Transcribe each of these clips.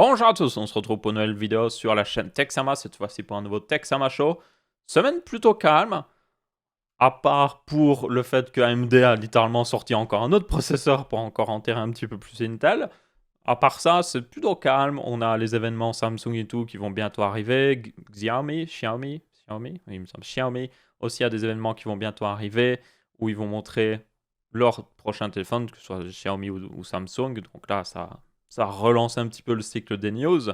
Bonjour à tous, on se retrouve pour une nouvelle vidéo sur la chaîne Texama, cette fois-ci pour un nouveau Texama Show. Semaine plutôt calme, à part pour le fait que AMD a littéralement sorti encore un autre processeur pour encore enterrer un petit peu plus Intel. À part ça, c'est plutôt calme, on a les événements Samsung et tout qui vont bientôt arriver, Xiaomi, oui, il me semble, Xiaomi aussi a des événements qui vont bientôt arriver, où ils vont montrer leur prochain téléphone, que ce soit Xiaomi ou Samsung, donc là ça relance un petit peu le cycle des news.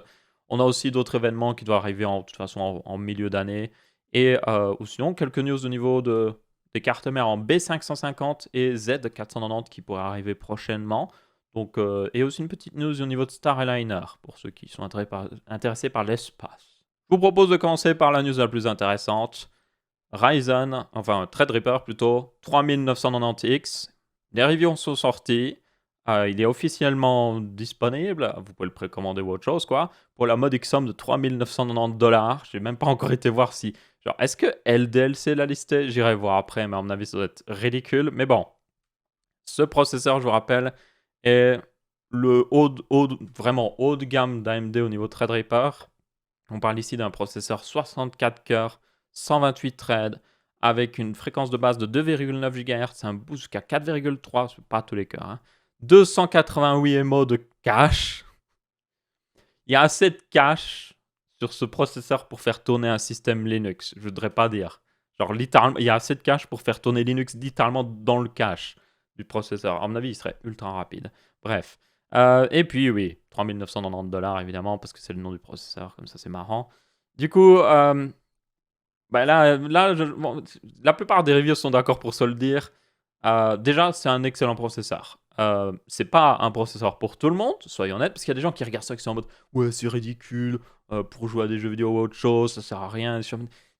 On a aussi d'autres événements qui doivent arriver de toute façon en milieu d'année. Et ou sinon, quelques news au niveau des cartes mères en B550 et Z490 qui pourraient arriver prochainement. Donc, et aussi une petite news au niveau de Star Airliner pour ceux qui sont intéressés par l'espace. Je vous propose de commencer par la news la plus intéressante. Ryzen, enfin Threadripper plutôt, 3990X. Les reviews sont sortis. Il est officiellement disponible. Vous pouvez le précommander ou autre chose, quoi. Pour la modique somme de 3990 $. J'ai même pas encore été voir si. Genre, est-ce que LDLC l'a listé? J'irai voir après, mais à mon avis, ça doit être ridicule. Mais bon, ce processeur, je vous rappelle, est le vraiment haut de gamme d'AMD au niveau Threadripper. On parle ici d'un processeur 64 cœurs, 128 threads, avec une fréquence de base de 2,9 GHz, un boost jusqu'à 4,3, c'est pas tous les cœurs, hein. 288 MO de cache. Il y a assez de cache sur ce processeur pour faire tourner un système Linux, je voudrais pas dire. Genre, littéralement, il y a assez de cache pour faire tourner Linux littéralement dans le cache du processeur. À mon avis, il serait ultra rapide. Bref. Et puis, oui, 3990 $, évidemment, parce que c'est le nom du processeur, comme ça, c'est marrant. Du coup, bah bon, la plupart des reviews sont d'accord pour se le dire. Déjà, c'est un excellent processeur. C'est pas un processeur pour tout le monde, soyons honnêtes, parce qu'il y a des gens qui regardent ça qui sont en mode ouais, c'est ridicule, pour jouer à des jeux vidéo ou autre chose, ça sert à rien.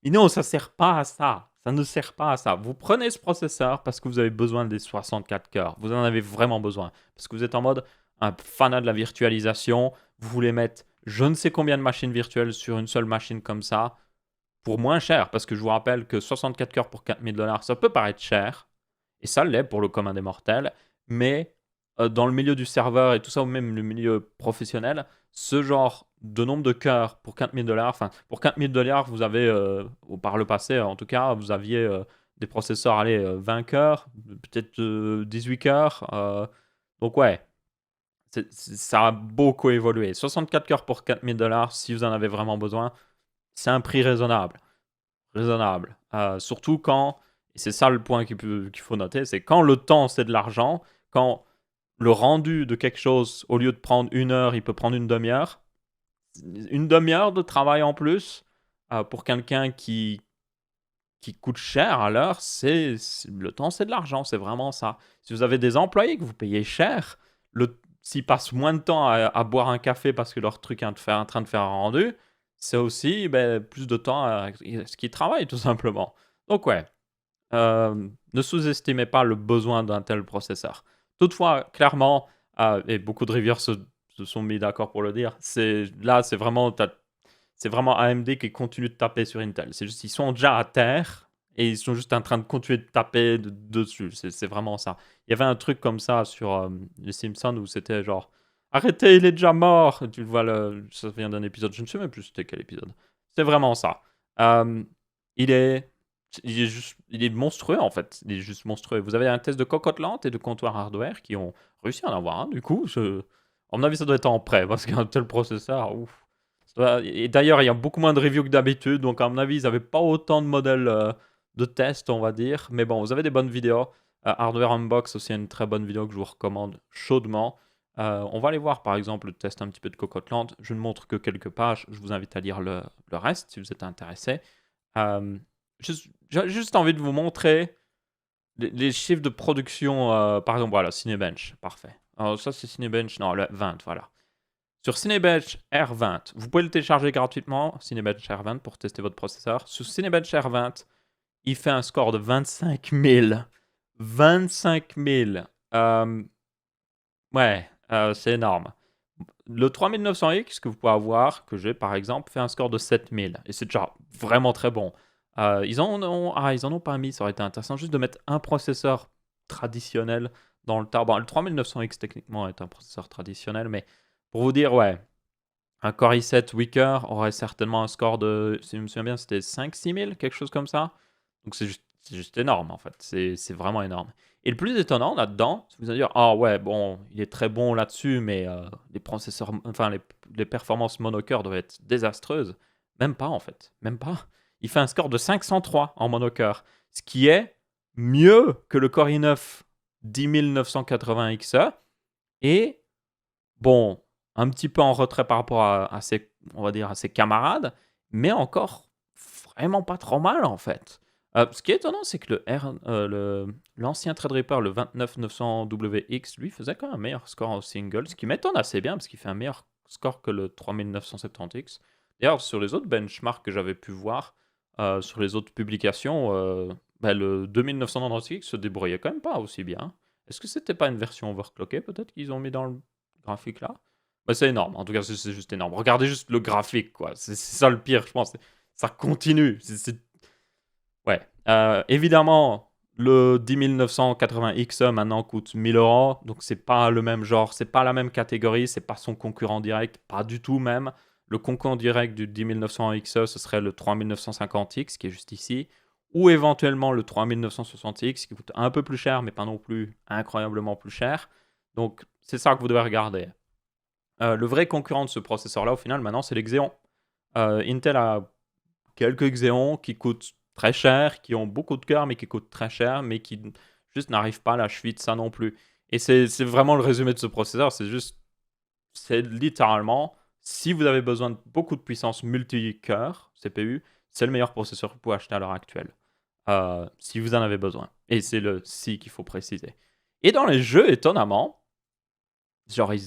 Et non, ça sert pas à ça. Ça ne sert pas à ça. Vous prenez ce processeur parce que vous avez besoin des 64 cœurs. Vous en avez vraiment besoin. Parce que vous êtes en mode un fanat de la virtualisation. Vous voulez mettre je ne sais combien de machines virtuelles sur une seule machine comme ça pour moins cher. Parce que je vous rappelle que 64 cœurs pour 4000 $, ça peut paraître cher. Et ça l'est pour le commun des mortels. Mais dans le milieu du serveur et tout ça, ou même le milieu professionnel, ce genre de nombre de cœurs pour 4000 $, enfin, pour 4000 $, vous avez, ou par le passé en tout cas, vous aviez des processeurs, allez, 20 cœurs, peut-être 18 cœurs. Donc ouais, ça a beaucoup évolué. 64 cœurs pour 4000 $, si vous en avez vraiment besoin, c'est un prix raisonnable. Raisonnable. Surtout quand, et c'est ça le point qu'il faut noter, c'est quand le temps c'est de l'argent, quand le rendu de quelque chose, au lieu de prendre 1 heure, il peut prendre une demi-heure. Une demi-heure de travail en plus, pour quelqu'un qui coûte cher à l'heure, le temps c'est de l'argent, c'est vraiment ça. Si vous avez des employés que vous payez cher, s'ils passent moins de temps à boire un café parce que leur truc est en train de faire un rendu, c'est aussi plus de temps à ce qu'ils travaillent tout simplement. Donc ouais, ne sous-estimez pas le besoin d'un tel processeur. Toutefois, clairement, et beaucoup de reviewers se sont mis d'accord pour le dire, c'est vraiment AMD qui continue de taper sur Intel. C'est juste, ils sont déjà à terre et ils sont juste en train de continuer de taper dessus. C'est vraiment ça. Il y avait un truc comme ça sur les Simpsons où c'était genre arrêtez, il est déjà mort. Tu le vois, ça vient d'un épisode, je ne sais même plus c'était quel épisode. C'est vraiment ça. Euh, il est il est monstrueux en fait. Il est juste monstrueux. Vous avez un test de cocotte lente et de comptoir hardware qui ont réussi à en avoir un. Du coup, à mon avis, ça doit être en prêt parce qu'un tel processeur, ouf. Et d'ailleurs, il y a beaucoup moins de reviews que d'habitude, donc à mon avis, ils n'avaient pas autant de modèles de test, on va dire. Mais bon, vous avez des bonnes vidéos. Hardware Unbox aussi, une très bonne vidéo que je vous recommande chaudement. On va aller voir par exemple le test un petit peu de Cocotte Land. Je ne montre que quelques pages, je vous invite à lire le reste si vous êtes intéressé. J'ai juste envie de vous montrer les chiffres de production. Par exemple, voilà, Cinebench, parfait. Alors, ça, c'est Cinebench, non, le 20, voilà. Sur Cinebench R20, vous pouvez le télécharger gratuitement, Cinebench R20, pour tester votre processeur. Sur Cinebench R20, il fait un score de 25 000. 25 000. Ouais, c'est énorme. Le 3900X que vous pouvez avoir, que j'ai par exemple, fait un score de 7000. Et c'est déjà vraiment très bon. Ils en ont pas mis, ça aurait été intéressant juste de mettre un processeur traditionnel dans le tas. Bon, le 3900X techniquement est un processeur traditionnel, mais pour vous dire, ouais, Un Core i7 weaker aurait certainement un score de, si je me souviens bien, c'était 5-6 000, quelque chose comme ça. Donc c'est juste énorme en fait, c'est vraiment énorme. Et le plus étonnant là-dedans, c'est que vous allez dire, ah ouais, bon, il est très bon là-dessus, mais les processeurs, enfin les performances monocœur doivent être désastreuses. Même pas en fait, même pas. Il fait un score de 503 en monocœur, ce qui est mieux que le Core i9 10980 XE. Et bon, un petit peu en retrait par rapport à ses, on va dire, à ses camarades, mais encore vraiment pas trop mal en fait. Ce qui est étonnant, c'est que l'ancien Threadripper, le 29900WX, lui faisait quand même un meilleur score en single, ce qui m'étonne assez bien parce qu'il fait un meilleur score que le 3970X. D'ailleurs, sur les autres benchmarks que j'avais pu voir, sur les autres publications, le 2990X se débrouillait quand même pas aussi bien. Est-ce que c'était pas une version overclockée peut-être qu'ils ont mis dans le graphique là? Bah, c'est énorme, en tout cas c'est juste énorme. Regardez juste le graphique quoi, c'est ça le pire je pense. Ça continue. Ouais. Évidemment, le 10980 XE maintenant coûte 1000 €, donc c'est pas le même genre, c'est pas la même catégorie, c'est pas son concurrent direct, pas du tout même. Le concurrent direct du 10900 XE, ce serait le 3950X qui est juste ici, ou éventuellement le 3960X qui coûte un peu plus cher, mais pas non plus incroyablement plus cher. Donc c'est ça que vous devez regarder. Le vrai concurrent de ce processeur-là, au final, maintenant, c'est les Xeon. Intel a quelques Xeon qui coûtent très cher, qui ont beaucoup de cœur, mais qui coûtent très cher, mais qui juste n'arrivent pas à la cheville de ça non plus. Et c'est vraiment le résumé de ce processeur. C'est littéralement, si vous avez besoin de beaucoup de puissance multi-cœur, CPU, c'est le meilleur processeur que vous pouvez acheter à l'heure actuelle. Si vous en avez besoin. Et c'est le si qu'il faut préciser. Et dans les jeux, étonnamment, genre, ils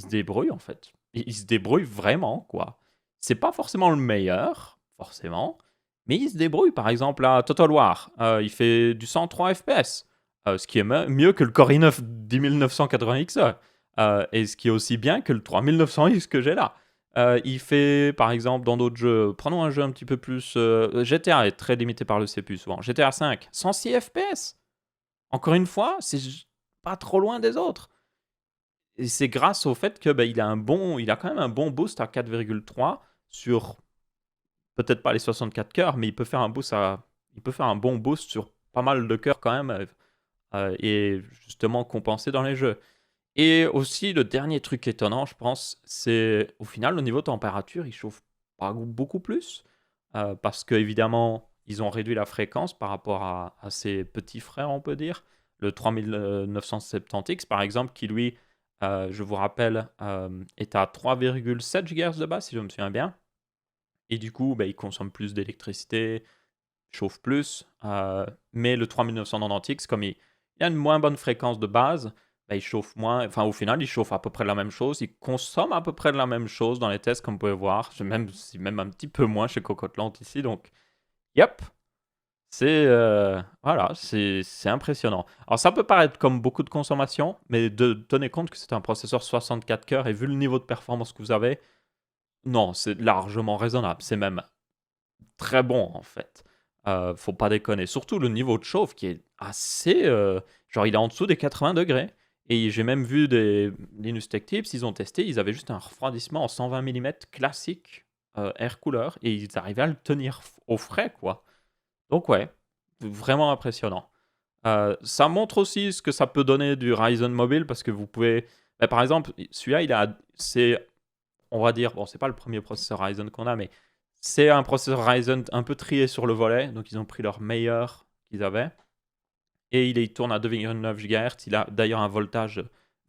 se débrouillent en fait. Ils se débrouillent vraiment, quoi. C'est pas forcément le meilleur, forcément, mais ils se débrouillent. Par exemple, à Total War, il fait du 103 FPS, ce qui est mieux que le Core i9 10980XE, et ce qui est aussi bien que le 3900X que j'ai là. Il fait, par exemple, dans d'autres jeux, prenons un jeu un petit peu plus. GTA est très limité par le CPU souvent. GTA 5, 106 FPS. Encore une fois, c'est pas trop loin des autres. Et c'est grâce au fait que il a quand même un bon boost à 4,3 sur peut-être pas les 64 cœurs, mais il peut faire un bon boost sur pas mal de cœurs quand même, et justement compenser dans les jeux. Et aussi le dernier truc étonnant, je pense, c'est au final au niveau température, il chauffe pas beaucoup plus, parce que évidemment ils ont réduit la fréquence par rapport à ses petits frères, on peut dire, le 3970X par exemple, qui lui je vous rappelle, est à 3,7 GHz de base, si je me souviens bien. Et du coup, il consomme plus d'électricité, chauffe plus. Mais le 3990X, comme il a une moins bonne fréquence de base, il chauffe moins. Enfin, au final, il chauffe à peu près la même chose. Il consomme à peu près de la même chose dans les tests, comme vous pouvez voir. C'est même un petit peu moins chez Cocotelant ici. Donc, yep, voilà, c'est impressionnant. Alors ça peut paraître comme beaucoup de consommation, mais tenez compte que c'est un processeur 64 cœurs et vu le niveau de performance que vous avez, non, c'est largement raisonnable. C'est même très bon en fait. Faut pas déconner. Surtout le niveau de chauffe qui est assez, genre il est en dessous des 80 degrés. Et j'ai même vu des Linus Tech Tips, ils ont testé, ils avaient juste un refroidissement en 120 mm classique, air cooler, et ils arrivaient à le tenir au frais quoi. Donc ouais, vraiment impressionnant. Ça montre aussi ce que ça peut donner du Ryzen mobile parce que vous pouvez, par exemple, celui-là, on va dire, bon, c'est pas le premier processeur Ryzen qu'on a, mais c'est un processeur Ryzen un peu trié sur le volet, donc ils ont pris leur meilleur qu'ils avaient et il tourne à 2,9 GHz. Il a d'ailleurs un voltage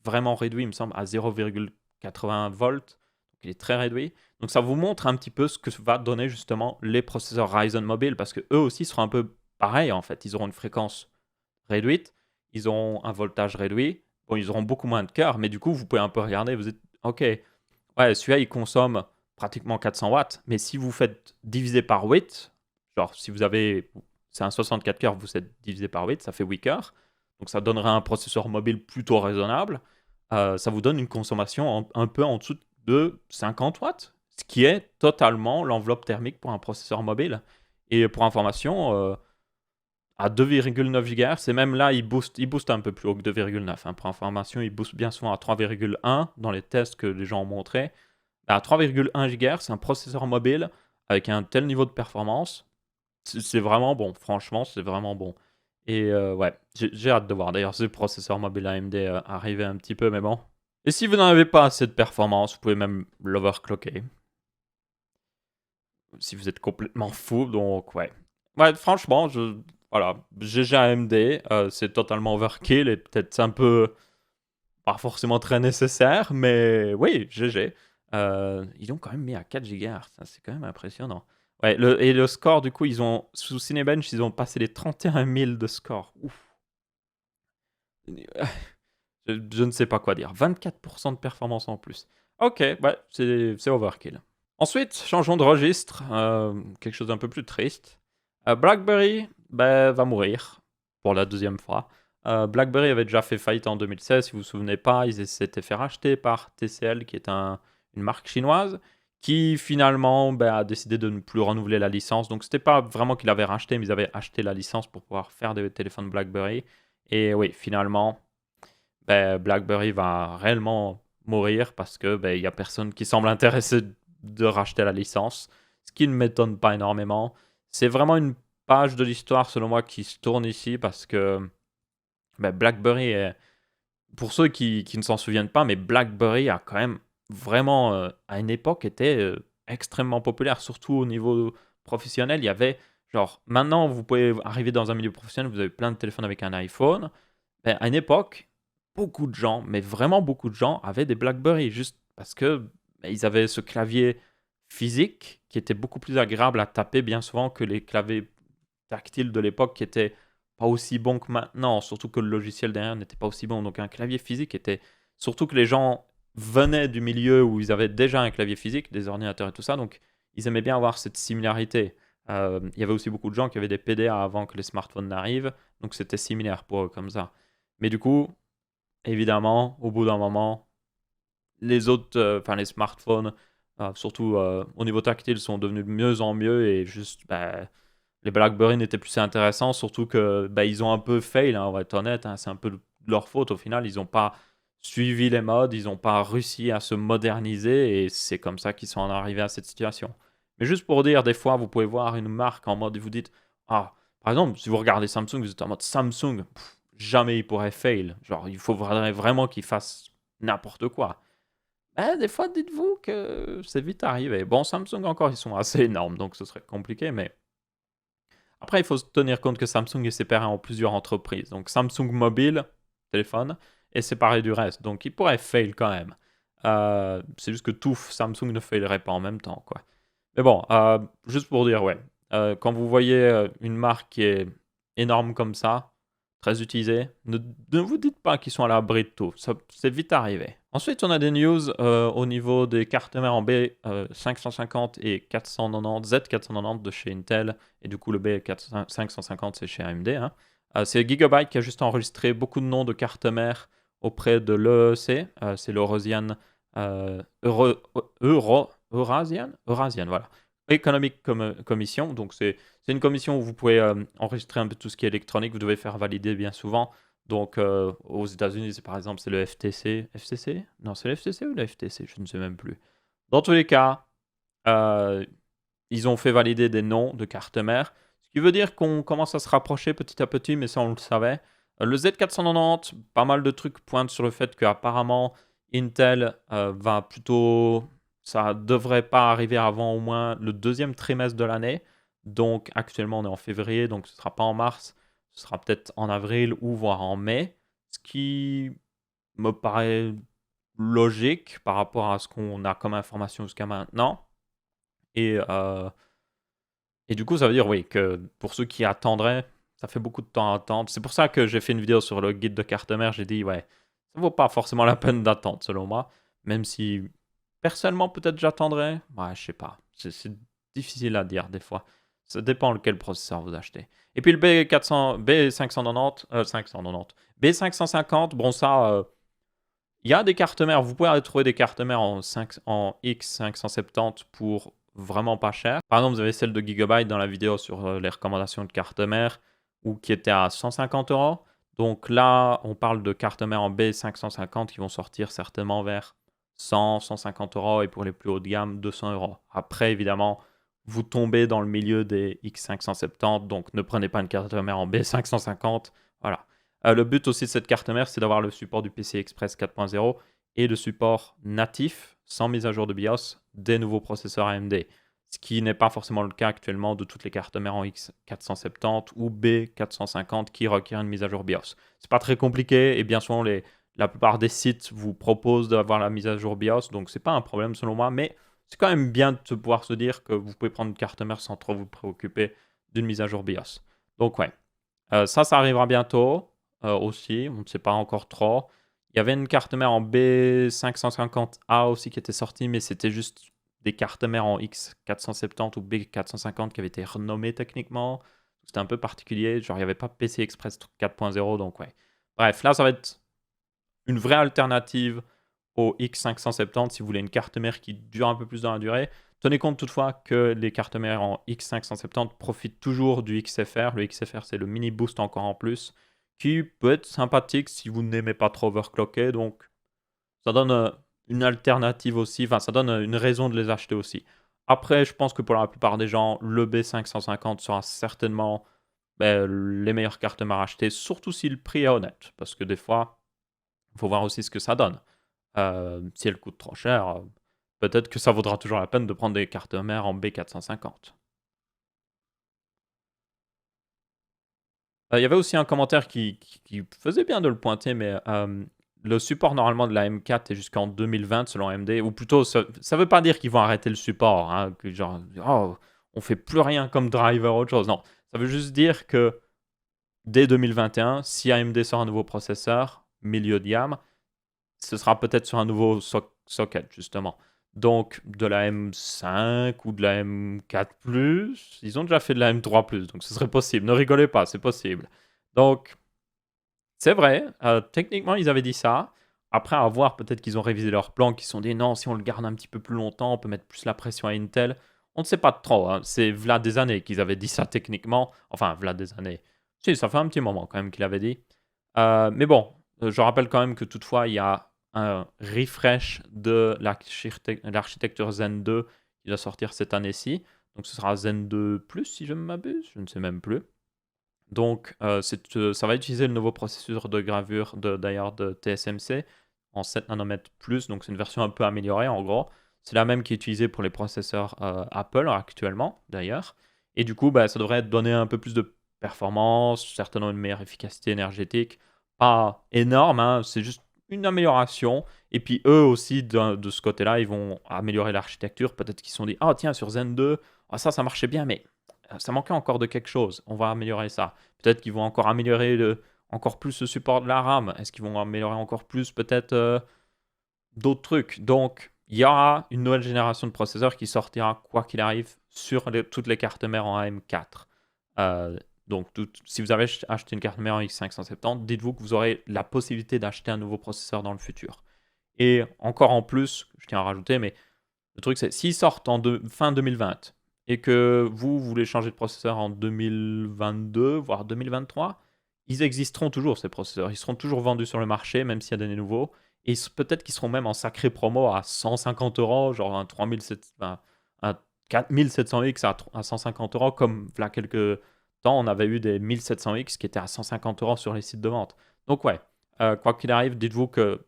vraiment réduit, il me semble, à 0,80 volts. Donc il est très réduit. Donc ça vous montre un petit peu ce que va donner justement les processeurs Ryzen mobile parce que eux aussi seront un peu pareils en fait. Ils auront une fréquence réduite, ils auront un voltage réduit. Bon, ils auront beaucoup moins de cœur, mais du coup, vous pouvez un peu regarder. Vous êtes, ok, ouais, celui-là, il consomme pratiquement 400 watts, mais si vous faites diviser par 8, genre si vous avez, c'est un 64 cœurs, vous êtes divisé par 8, ça fait 8 cœurs. Donc ça donnerait un processeur mobile plutôt raisonnable. Ça vous donne une consommation un peu en dessous de 50 watts, ce qui est totalement l'enveloppe thermique pour un processeur mobile. Et pour information, à 2,9 GHz, et même là, il booste un peu plus haut que 2,9. Pour information, il booste bien souvent à 3,1 dans les tests que les gens ont montrés. À 3,1 GHz, un processeur mobile avec un tel niveau de performance, c'est vraiment bon. Franchement, c'est vraiment bon. Et ouais, j'ai hâte de voir d'ailleurs ce processeur mobile AMD arriver un petit peu, mais bon. Et si vous n'en avez pas assez de performance, vous pouvez même l'overclocker. Si vous êtes complètement fou, donc ouais. Ouais, franchement, voilà, GG AMD, c'est totalement overkill et peut-être un peu pas forcément très nécessaire, mais oui, GG. Ils l'ont quand même mis à 4 GHz, c'est quand même impressionnant. Ouais, et le score, du coup, sous Cinebench, ils ont passé les 31 000 de score. Ouf. Je ne sais pas quoi dire. 24% de performance en plus. Ok, ouais, c'est overkill. Ensuite, changeons de registre. Quelque chose d'un peu plus triste. BlackBerry va mourir pour la deuxième fois. BlackBerry avait déjà fait faillite en 2016, si vous vous souvenez pas. Ils s'étaient fait racheter par TCL, qui est une marque chinoise, qui finalement a décidé de ne plus renouveler la licence. Donc c'était pas vraiment qu'ils l'avaient racheté, mais ils avaient acheté la licence pour pouvoir faire des téléphones BlackBerry. Et oui, finalement, BlackBerry va réellement mourir parce que il y a personne qui semble intéressé de racheter la licence, ce qui ne m'étonne pas énormément. C'est vraiment une page de l'histoire selon moi qui se tourne ici parce que BlackBerry est, pour ceux qui ne s'en souviennent pas, mais BlackBerry a quand même vraiment à une époque été extrêmement populaire, surtout au niveau professionnel. Il y avait genre maintenant vous pouvez arriver dans un milieu professionnel, vous avez plein de téléphones avec un iPhone. À une époque, beaucoup de gens, mais vraiment beaucoup de gens, avaient des BlackBerry juste parce que ils avaient ce clavier physique qui était beaucoup plus agréable à taper bien souvent que les claviers tactiles de l'époque qui étaient pas aussi bons que maintenant, surtout que le logiciel derrière n'était pas aussi bon. Donc un clavier physique était... Surtout que les gens venaient du milieu où ils avaient déjà un clavier physique, des ordinateurs et tout ça, donc ils aimaient bien avoir cette similarité. Il y avait aussi beaucoup de gens qui avaient des PDA avant que les smartphones n'arrivent, donc c'était similaire pour eux comme ça. Mais du coup, évidemment, au bout d'un moment, les autres, enfin les smartphones, surtout au niveau tactile, sont devenus de mieux en mieux et juste, les BlackBerry n'étaient plus si intéressants, surtout que ils ont un peu fail, hein, on va être honnête, hein, c'est un peu de leur faute au final, ils n'ont pas suivi les modes, ils n'ont pas réussi à se moderniser et c'est comme ça qu'ils sont en arrivés à cette situation. Mais juste pour dire, des fois, vous pouvez voir une marque en mode et vous dites, ah, par exemple, si vous regardez Samsung, vous êtes en mode Samsung, jamais il pourrait fail. Genre, il faut vraiment qu'il fasse n'importe quoi. Des fois, dites-vous que c'est vite arrivé. Bon, Samsung encore, ils sont assez énormes, donc ce serait compliqué, mais... Après, il faut se tenir compte que Samsung est séparé en plusieurs entreprises. Donc, Samsung Mobile, téléphone, est séparé du reste. Donc, il pourrait fail quand même. C'est juste que tout Samsung ne failerait pas en même temps, quoi. Mais bon, juste pour dire, ouais. Quand vous voyez une marque qui est énorme comme ça, très utilisée, ne vous dites pas qu'ils sont à l'abri de tout. C'est vite arrivé. Ensuite, on a des news au niveau des cartes mères en B550 et 490, Z490 de chez Intel. Et du coup, le B550, c'est chez AMD. Hein. C'est Gigabyte qui a juste enregistré beaucoup de noms de cartes mères auprès de l'EEC. C'est l'Eurasian Eurasian, voilà. Economic Commission. Donc, c'est une commission où vous pouvez enregistrer un peu tout ce qui est électronique. Vous devez faire valider bien souvent. Donc, aux États-Unis, par exemple, c'est le FTC. FCC? Non, c'est le FTC ou le FTC? Je ne sais même plus. Dans tous les cas, ils ont fait valider des noms de cartes mères. Ce qui veut dire qu'on commence à se rapprocher petit à petit, mais ça, on le savait. Le Z490, pas mal de trucs pointent sur le fait qu'apparemment, Intel va plutôt... Ça devrait pas arriver avant au moins le deuxième trimestre de l'année. Donc, actuellement, on est en février, donc ce ne sera pas en mars. Ce sera peut-être en avril ou voire en mai. Ce qui me paraît logique par rapport à ce qu'on a comme information jusqu'à maintenant. Et, et du coup, ça veut dire, oui, que pour ceux qui attendraient, ça fait beaucoup de temps à attendre. C'est pour ça que j'ai fait une vidéo sur le guide de carte mère. J'ai dit, ouais, ça vaut pas forcément la peine d'attendre, selon moi. Même si, personnellement, peut-être j'attendrais. Ouais, je sais pas. C'est difficile à dire, des fois. Ça dépend lequel processeur vous achetez. Et puis le B590, 590, B550, bon ça, il y a des cartes mères. Vous pouvez trouver des cartes mères en X570 pour vraiment pas cher. Par exemple, vous avez celle de Gigabyte dans la vidéo sur les recommandations de cartes mères ou qui était à 150 €. Donc là, on parle de cartes mères en B550 qui vont sortir certainement vers 100, 150 euros et pour les plus haut de gamme, 200 euros. Après, évidemment, vous tombez dans le milieu des X570, donc ne prenez pas une carte mère en B550. Voilà. Le but aussi de cette carte mère, c'est d'avoir le support du PCI Express 4.0 et le support natif, sans mise à jour de BIOS, des nouveaux processeurs AMD. Ce qui n'est pas forcément le cas actuellement de toutes les cartes mères en X470 ou B450 qui requièrent une mise à jour BIOS. C'est pas très compliqué et bien souvent la plupart des sites vous proposent d'avoir la mise à jour BIOS, donc c'est pas un problème selon moi, mais c'est quand même bien de pouvoir se dire que vous pouvez prendre une carte mère sans trop vous préoccuper d'une mise à jour BIOS. Donc ouais, ça arrivera bientôt aussi, on ne sait pas encore trop. Il y avait une carte mère en B550A aussi qui était sortie, mais c'était juste des cartes mères en X470 ou B450 qui avaient été renommées techniquement. C'était un peu particulier, genre il n'y avait pas PC Express 4.0, donc ouais. Bref, là ça va être une vraie alternative au X570 si vous voulez une carte mère qui dure un peu plus dans la durée. Tenez compte toutefois que les cartes mères en X570 profitent toujours du XFR. Le XFR, c'est le mini boost encore en plus, qui peut être sympathique si vous n'aimez pas trop overclocker. Donc, ça donne une alternative aussi. Enfin, ça donne une raison de les acheter aussi. Après, je pense que pour la plupart des gens, le B550 sera certainement les meilleures cartes mères à acheter, surtout si le prix est honnête. Parce que des fois, il faut voir aussi ce que ça donne. Si elle coûte trop cher, peut-être que ça vaudra toujours la peine de prendre des cartes mères en B450. Il y avait aussi un commentaire qui faisait bien de le pointer, mais le support normalement de la M4 est jusqu'en 2020 selon AMD, ou plutôt ça ne veut pas dire qu'ils vont arrêter le support, hein, que genre oh, on fait plus rien comme driver ou autre chose. Non, ça veut juste dire que dès 2021, si AMD sort un nouveau processeur milieu de gamme, ce sera peut-être sur un nouveau socket, justement. Donc, de la M5 ou de la M4+, ils ont déjà fait de la M3+, donc ce serait possible. Ne rigolez pas, c'est possible. Donc, c'est vrai, techniquement, ils avaient dit ça. Après, à voir, peut-être qu'ils ont révisé leur plan, qu'ils se sont dit, non, si on le garde un petit peu plus longtemps, on peut mettre plus la pression à Intel. On ne sait pas trop, hein. C'est v'là des années qu'ils avaient dit ça techniquement. Enfin, v'là des années. Si, ça fait un petit moment quand même qu'il avait dit. Mais bon, je rappelle quand même que toutefois, il y a un refresh de l'architecture Zen 2 qui doit sortir cette année-ci. Donc ce sera Zen 2 Plus si je ne m'abuse, je ne sais même plus. Donc ça va utiliser le nouveau processus de gravure d'ailleurs de TSMC en 7 nanomètres plus, donc c'est une version un peu améliorée en gros. C'est la même qui est utilisée pour les processeurs Apple actuellement d'ailleurs. Et du coup, ça devrait donner un peu plus de performance, certainement une meilleure efficacité énergétique. Pas énorme, hein, c'est juste une amélioration. Et puis eux aussi, de ce côté-là, ils vont améliorer l'architecture. Peut-être qu'ils se sont dit, ah tiens, sur Zen 2, ça marchait bien, mais ça manquait encore de quelque chose. On va améliorer ça. Peut-être qu'ils vont encore améliorer encore plus le support de la RAM. Est-ce qu'ils vont améliorer encore plus peut-être d'autres trucs? Donc, il y aura une nouvelle génération de processeurs qui sortira, quoi qu'il arrive, sur toutes les cartes mères en AM4. Donc, si vous avez acheté une carte mère en X570, dites-vous que vous aurez la possibilité d'acheter un nouveau processeur dans le futur. Et encore en plus, je tiens à rajouter, mais le truc c'est, s'ils sortent fin 2020 et que vous voulez changer de processeur en 2022, voire 2023, ils existeront toujours ces processeurs. Ils seront toujours vendus sur le marché, même s'il y a des nouveaux. Et peut-être qu'ils seront même en sacré promo à 150 euros, genre un 4700X à 150 euros, comme il y a quelques temps, on avait eu des 1700X qui étaient à 150 euros sur les sites de vente. Donc ouais, quoi qu'il arrive, dites-vous que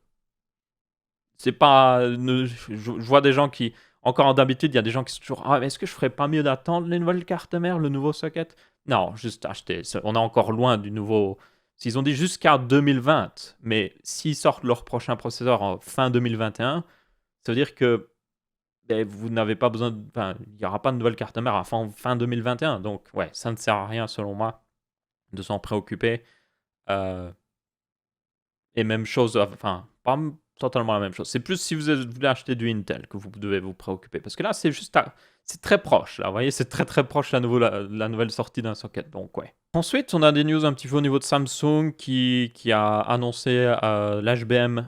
c'est pas. Je vois des gens qui. Encore d'habitude, il y a des gens qui sont toujours. Ah, est-ce que je ferais pas mieux d'attendre les nouvelles cartes mères, le nouveau socket? Non, juste acheter. On est encore loin du nouveau. S'ils ont dit jusqu'à 2020, mais s'ils sortent leur prochain processeur en fin 2021, ça veut dire que vous n'avez pas besoin. Enfin, il n'y aura pas de nouvelle carte mère à fin 2021. Donc, ouais, ça ne sert à rien, selon moi, de s'en préoccuper. Euh, et même chose, enfin, pas totalement la même chose. C'est plus si vous voulez acheter du Intel que vous devez vous préoccuper. Parce que là, c'est juste, c'est très proche. Là, vous voyez, c'est très très proche la nouvelle sortie d'un socket. Donc, ouais. Ensuite, on a des news un petit peu au niveau de Samsung qui a annoncé l'HBM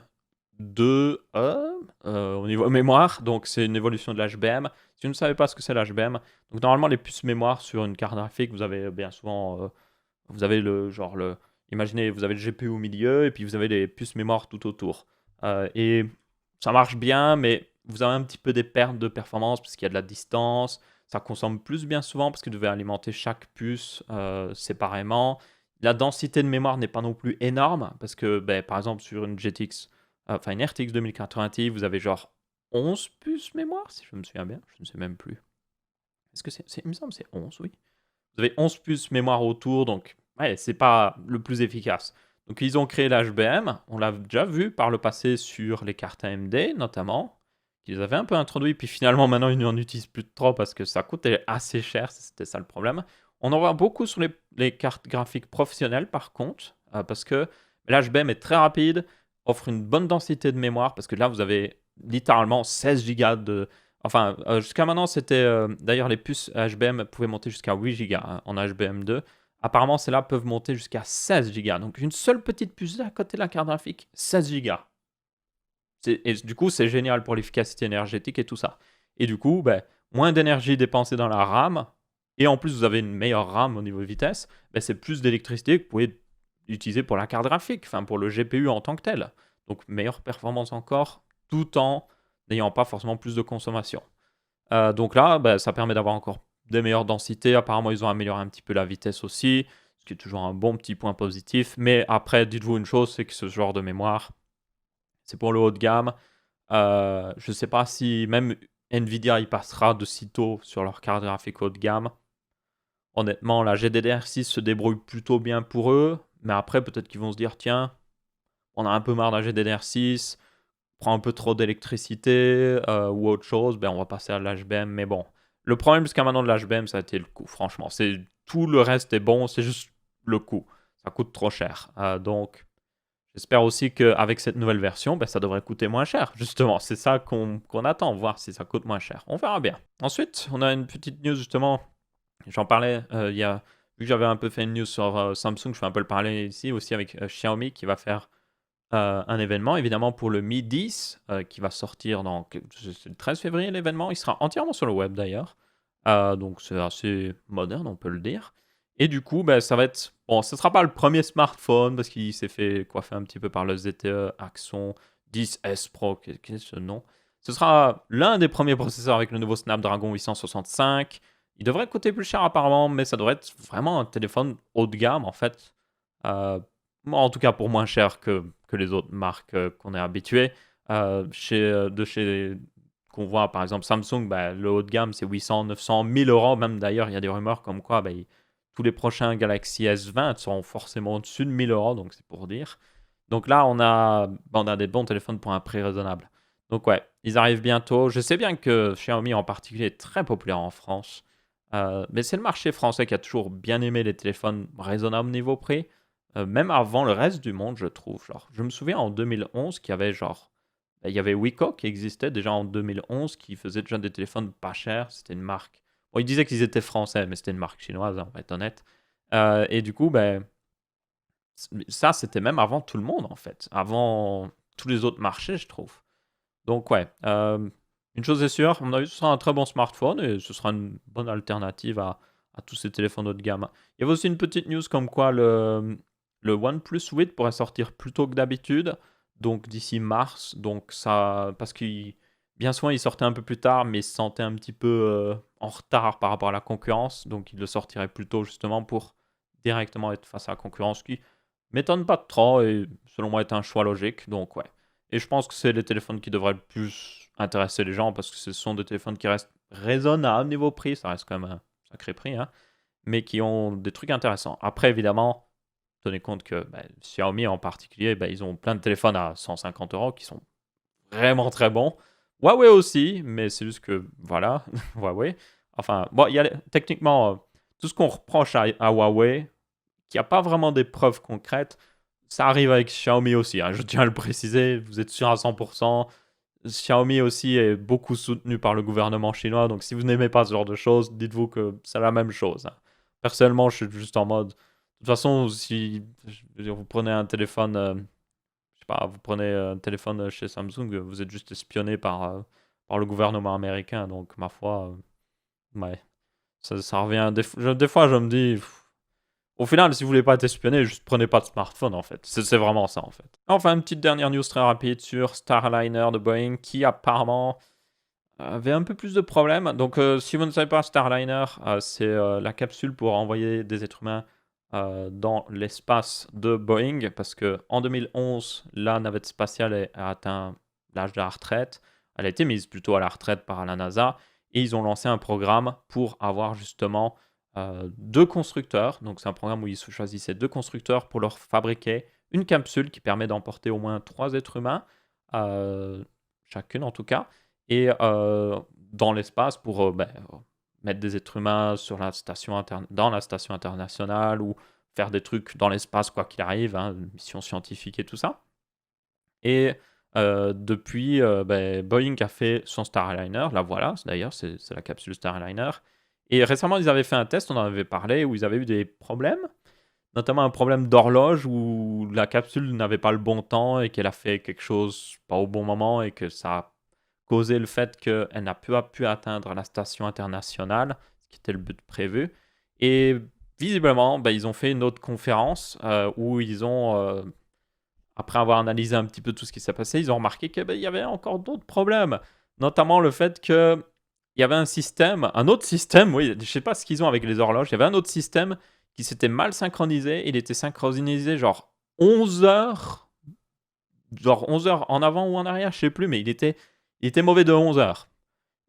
2E au niveau mémoire. Donc, c'est une évolution de l'HBM. Si vous ne savez pas ce que c'est l'HBM, donc normalement, les puces mémoire sur une carte graphique, vous avez bien souvent, vous avez imaginez, vous avez le GPU au milieu et puis vous avez les puces mémoire tout autour. Et ça marche bien, mais vous avez un petit peu des pertes de performance parce qu'il y a de la distance. Ça consomme plus bien souvent parce que vous devez alimenter chaque puce séparément. La densité de mémoire n'est pas non plus énorme parce que, ben, par exemple, sur une GTX, enfin une RTX 2080 Ti, vous avez genre 11 puces mémoire, si je me souviens bien. Je ne sais même plus. Est-ce que il me semble que c'est 11, oui. Vous avez 11 puces mémoire autour, donc ouais, c'est pas le plus efficace. Donc ils ont créé l'HBM, on l'a déjà vu par le passé sur les cartes AMD notamment, qu'ils avaient un peu introduit, puis finalement maintenant ils n'en utilisent plus trop parce que ça coûtait assez cher, c'était ça le problème. On en voit beaucoup sur les cartes graphiques professionnelles par contre, parce que l'HBM est très rapide, offre une bonne densité de mémoire, parce que là vous avez littéralement 16 Go de, enfin, jusqu'à maintenant, c'était. D'ailleurs, les puces HBM pouvaient monter jusqu'à 8 Go en HBM2. Apparemment, celles-là peuvent monter jusqu'à 16 Go. Donc, une seule petite puce à côté de la carte graphique, 16 Go. Et du coup, c'est génial pour l'efficacité énergétique et tout ça. Et du coup, ben, moins d'énergie dépensée dans la RAM. Et en plus, vous avez une meilleure RAM au niveau de vitesse. Ben, c'est plus d'électricité que vous pouvez utiliser pour la carte graphique, enfin pour le GPU en tant que tel. Donc, meilleure performance encore, tout en n'ayant pas forcément plus de consommation. Donc là, bah, ça permet d'avoir encore des meilleures densités. Apparemment, ils ont amélioré un petit peu la vitesse aussi, ce qui est toujours un bon petit point positif. Mais après, dites-vous une chose, c'est que ce genre de mémoire, c'est pour le haut de gamme. Je ne sais pas si même Nvidia y passera de sitôt sur leur carte graphique haut de gamme. Honnêtement, la GDDR6 se débrouille plutôt bien pour eux. Mais après, peut-être qu'ils vont se dire, tiens, on a un peu marre de la GDDR6, prend un peu trop d'électricité ou autre chose, ben on va passer à l'HBM. Mais bon, le problème jusqu'à maintenant de l'HBM, ça a été le coût, franchement. Tout le reste est bon, c'est juste le coût. Ça coûte trop cher. Donc, j'espère aussi qu'avec cette nouvelle version, ben, ça devrait coûter moins cher. Justement, c'est ça qu'on attend, voir si ça coûte moins cher. On verra bien. Ensuite, on a une petite news, justement. J'en parlais, vu que j'avais un peu fait une news sur Samsung, je fais un peu le parler ici aussi avec Xiaomi qui va faire un événement, évidemment, pour le Mi 10, qui va sortir c'est le 13 février, l'événement. Il sera entièrement sur le web, d'ailleurs. Donc, c'est assez moderne, on peut le dire. Et du coup, ben, ça va être... Bon, ce ne sera pas le premier smartphone, parce qu'il s'est fait coiffer un petit peu par le ZTE Axon 10S Pro, quel est ce nom? Ce sera l'un des premiers processeurs avec le nouveau Snapdragon 865. Il devrait coûter plus cher, apparemment, mais ça devrait être vraiment un téléphone haut de gamme, en fait. Euh, en tout cas, pour moins cher que les autres marques qu'on est habitué. De chez qu'on voit par exemple Samsung, bah, le haut de gamme c'est 800, 900, 1000 euros. Même d'ailleurs, il y a des rumeurs comme quoi bah, tous les prochains Galaxy S20 seront forcément au-dessus de 1000 euros, donc c'est pour dire. Donc là, on a des bons téléphones pour un prix raisonnable. Donc ouais, ils arrivent bientôt. Je sais bien que Xiaomi en particulier est très populaire en France. Mais c'est le marché français qui a toujours bien aimé les téléphones raisonnables niveau prix. Même avant le reste du monde, je trouve. Genre, je me souviens en 2011 qu'il y avait genre. Il y avait Wiko qui existait déjà en 2011 qui faisait déjà des téléphones pas chers. C'était une marque. Bon, ils disaient qu'ils étaient français, mais c'était une marque chinoise, hein, on va être honnête. Et du coup, ben, ça, c'était même avant tout le monde en fait. Avant tous les autres marchés, je trouve. Donc, ouais. Une chose est sûre, à mon avis, ce sera un très bon smartphone et ce sera une bonne alternative à tous ces téléphones haut de gamme. Il y avait aussi une petite news comme quoi le OnePlus 8 pourrait sortir plus tôt que d'habitude, donc d'ici mars. Donc ça, parce qu'il bien souvent il sortait un peu plus tard, mais il se sentait un petit peu en retard par rapport à la concurrence, donc il le sortirait plus tôt justement pour directement être face à la concurrence, qui m'étonne pas trop et selon moi est un choix logique. Donc ouais. Et je pense que c'est les téléphones qui devraient le plus intéresser les gens parce que ce sont des téléphones qui restent raisonnables niveau prix, ça reste quand même un sacré prix, hein, mais qui ont des trucs intéressants. Après, évidemment, tenez compte que Xiaomi en particulier, ils ont plein de téléphones à 150 euros qui sont vraiment très bons. Huawei aussi, mais c'est juste que, voilà, Huawei. Enfin, bon, il y a techniquement tout ce qu'on reproche à Huawei, qui a pas vraiment des preuves concrètes, ça arrive avec Xiaomi aussi, hein, je tiens à le préciser, vous êtes sûr à 100%. Xiaomi aussi est beaucoup soutenu par le gouvernement chinois, donc si vous n'aimez pas ce genre de choses, dites-vous que c'est la même chose, hein. Personnellement, je suis juste en mode... De toute façon, si je veux dire, vous prenez un téléphone, je sais pas, vous prenez un téléphone chez Samsung, vous êtes juste espionné par le gouvernement américain, donc ma foi, ouais, ça revient... Des fois, je me dis... Au final, si vous voulez pas être espionné, juste prenez pas de smartphone en fait. C'est vraiment ça en fait. Enfin, une petite dernière news très rapide sur Starliner de Boeing qui apparemment avait un peu plus de problèmes. Donc, si vous ne savez pas, Starliner, c'est la capsule pour envoyer des êtres humains dans l'espace de Boeing, parce que en 2011, la navette spatiale a atteint l'âge de la retraite. Elle a été mise plutôt à la retraite par la NASA, et ils ont lancé un programme pour avoir justement deux constructeurs. Donc, c'est un programme où ils choisissaient deux constructeurs pour leur fabriquer une capsule qui permet d'emporter au moins 3 êtres humains, chacune en tout cas, et dans l'espace pour mettre des êtres humains sur dans la station internationale ou faire des trucs dans l'espace quoi qu'il arrive, hein, mission scientifique et tout ça. Et depuis, Boeing a fait son Starliner, la voilà, d'ailleurs, c'est la capsule Starliner. Et récemment, ils avaient fait un test, on en avait parlé, où ils avaient eu des problèmes, notamment un problème d'horloge où la capsule n'avait pas le bon temps et qu'elle a fait quelque chose pas au bon moment et que ça a causé le fait qu'elle n'a pas pu atteindre la station internationale, ce qui était le but prévu. Et visiblement, ils ont fait une autre conférence où ils ont, après avoir analysé un petit peu tout ce qui s'est passé, ils ont remarqué qu'il y avait encore d'autres problèmes, notamment le fait qu'il y avait un autre système, oui, je ne sais pas ce qu'ils ont avec les horloges, il y avait un autre système qui s'était mal synchronisé, il était synchronisé genre 11 heures, en avant ou en arrière, je sais plus, mais il était mauvais de 11 heures.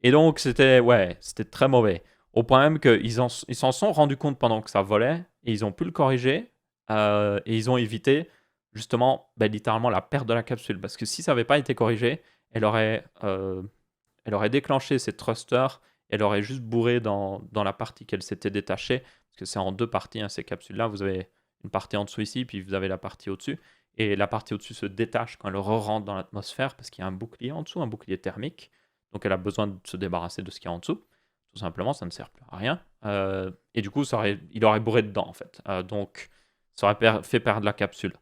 Et donc, c'était très mauvais. Au point même qu'ils s'en sont rendus compte pendant que ça volait, et ils ont pu le corriger, et ils ont évité, justement, littéralement la perte de la capsule. Parce que si ça n'avait pas été corrigé, elle aurait déclenché ses thrusters, elle aurait juste bourré dans la partie qu'elle s'était détachée, parce que c'est en deux parties, hein, ces capsules-là. Vous avez une partie en dessous ici, puis vous avez la partie au-dessus. Et la partie au-dessus se détache quand elle rentre dans l'atmosphère, parce qu'il y a un bouclier en dessous, un bouclier thermique. Donc elle a besoin de se débarrasser de ce qu'il y a en dessous. Tout simplement, ça ne sert plus à rien. Et du coup, il aurait bourré dedans, en fait. Donc, ça aurait fait perdre la capsule.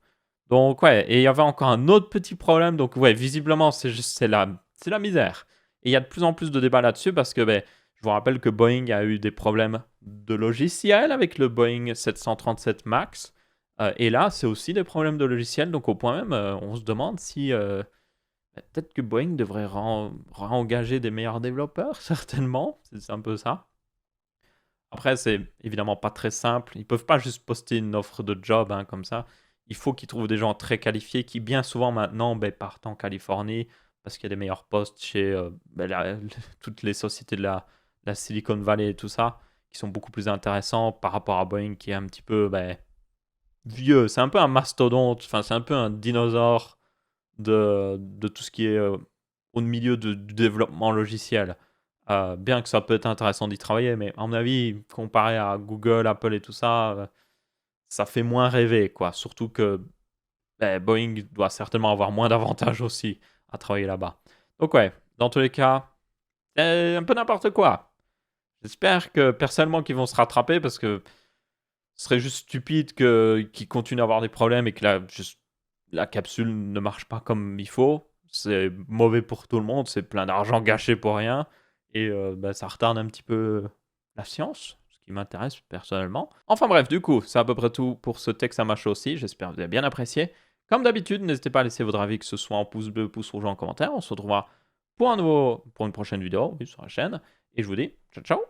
Donc, ouais, et il y avait encore un autre petit problème. Donc, ouais, visiblement, c'est la misère. Et il y a de plus en plus de débats là-dessus parce que, je vous rappelle que Boeing a eu des problèmes de logiciel avec le Boeing 737 MAX. Et là, c'est aussi des problèmes de logiciel. Donc, au point même, on se demande si peut-être que Boeing devrait engager des meilleurs développeurs, certainement. C'est un peu ça. Après, c'est évidemment pas très simple. Ils peuvent pas juste poster une offre de job comme ça. Il faut qu'ils trouvent des gens très qualifiés qui, bien souvent maintenant, partent en Californie parce qu'il y a des meilleurs postes chez toutes les sociétés de la Silicon Valley et tout ça, qui sont beaucoup plus intéressants par rapport à Boeing qui est un petit peu vieux. C'est un peu un mastodonte, enfin, c'est un peu un dinosaure de tout ce qui est au milieu du développement logiciel. Bien que ça peut être intéressant d'y travailler, mais à mon avis, comparé à Google, Apple et tout ça, ça fait moins rêver, quoi. Surtout que Boeing doit certainement avoir moins d'avantages aussi à travailler là-bas. Donc ouais, dans tous les cas, un peu n'importe quoi. J'espère que personnellement qu'ils vont se rattraper parce que ce serait juste stupide qu'ils continuent à avoir des problèmes et que la capsule ne marche pas comme il faut. C'est mauvais pour tout le monde, c'est plein d'argent gâché pour rien. Et ça retarde un petit peu la science, ce qui m'intéresse personnellement. Enfin bref, du coup, c'est à peu près tout pour ce Texama Show aussi. J'espère que vous avez bien apprécié. Comme d'habitude, n'hésitez pas à laisser votre avis, que ce soit en pouce bleu, pouce rouge, en commentaire. On se retrouvera pour une prochaine vidéo sur la chaîne. Et je vous dis ciao ciao.